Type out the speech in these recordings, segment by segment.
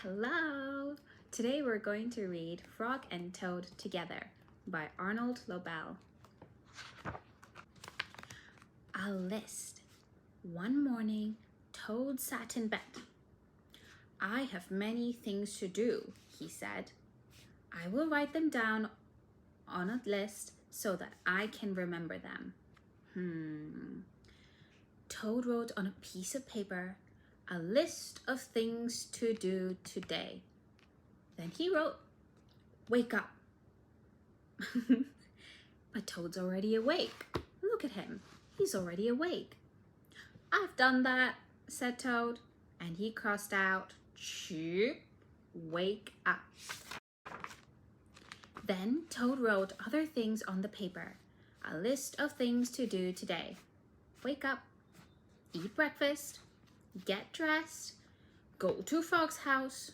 Hello! Today we're going to read Frog and Toad Together by Arnold Lobel. A list. One morning, Toad sat in bed. I have many things to do, he said. I will write them down on a list so that I can remember them. Toad wrote on a piece of paper a list of things to do today. Then he wrote, "Wake up." But Toad's already awake. Look at him. He's already awake. "I've done that," said Toad, and he crossed out, "Wake up." Then Toad wrote other things on the paper. A list of things to do today. Wake up, eat breakfast, get dressed, go to Frog's house,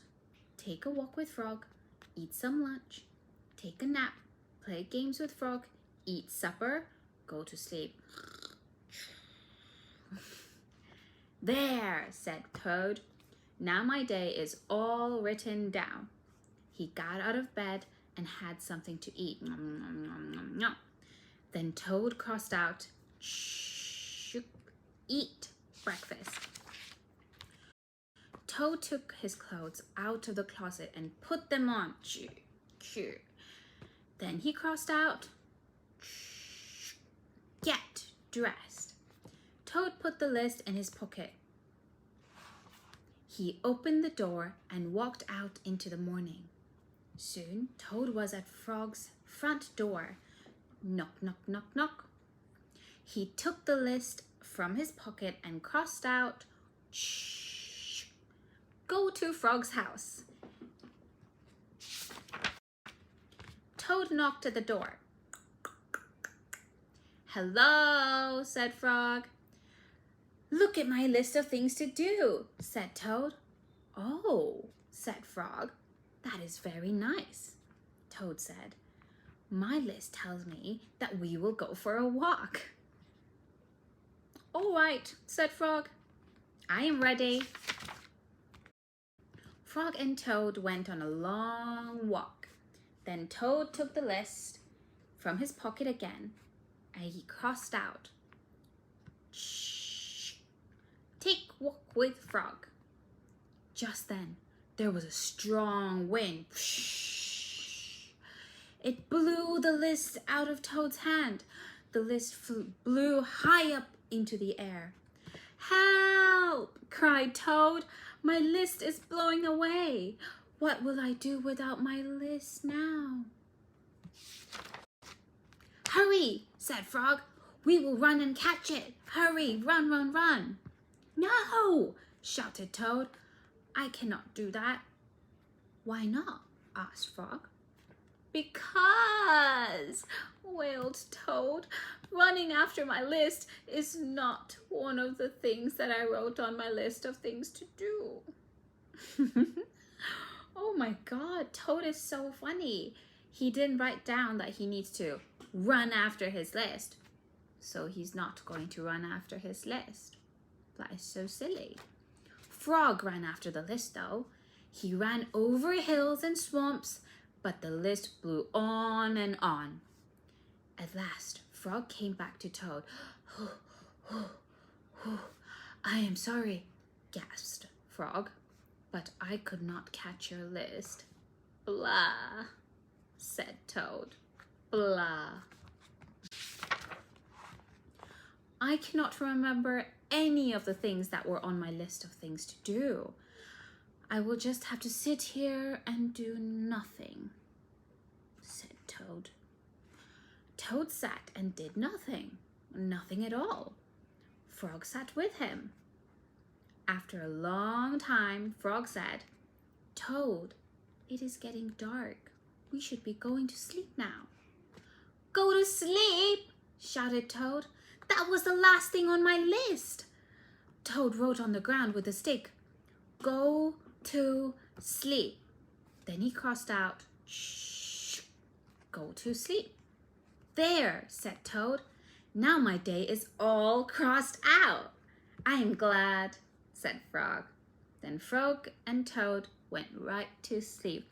take a walk with Frog, eat some lunch, take a nap, play games with Frog, eat supper, go to sleep. "There," said Toad. "Now my day is all written down." He got out of bed and had something to eat. Then Toad crossed out, "Eat breakfast." Toad took his clothes out of the closet and put them on. Then he crossed out, "Get dressed." Toad put the list in his pocket. He opened the door and walked out into the morning. Soon, Toad was at Frog's front door. Knock, knock, knock, knock. He took the list from his pocket and crossed out, "Go to Frog's house." Toad knocked at the door. "Hello," said Frog. "Look at my list of things to do," said Toad. "Oh," said Frog, "that is very nice." Toad said, "My list tells me that we will go for a walk." "All right," said Frog. "I am ready." Frog and Toad went on a long walk. Then Toad took the list from his pocket again, and he crossed out, "Take walk with Frog." Just then, there was a strong wind. It blew the list out of Toad's hand. The list blew high up into the air. "Help!" cried Toad. "My list is blowing away. What will I do without my list now?" "Hurry," said Frog. "We will run and catch it. Hurry, run, run, run." "No," shouted Toad. "I cannot do that." "Why not?" asked Frog. "Because," wailed Toad, "running after my list is not one of the things that I wrote on my list of things to do." Oh my God, Toad is so funny. He didn't write down that he needs to run after his list, so he's not going to run after his list. That is so silly. Frog ran after the list though. He ran over hills and swamps, but the list blew on and on. At last, Frog came back to Toad. "I am sorry," gasped Frog, "but I could not catch your list." "Blah," said Toad. "Blah." "I cannot remember any of the things that were on my list of things to do. I will just have to sit here and do nothing," said Toad. Toad sat and did nothing. Nothing at all. Frog sat with him. After a long time, Frog said, "Toad, it is getting dark. We should be going to sleep now." "Go to sleep!" shouted Toad. "That was the last thing on my list." Toad wrote on the ground with a stick, "Go to sleep." Then he crossed out, "Go to sleep." "There," said Toad. "Now my day is all crossed out." "I am glad," said Frog. Then Frog and Toad went right to sleep.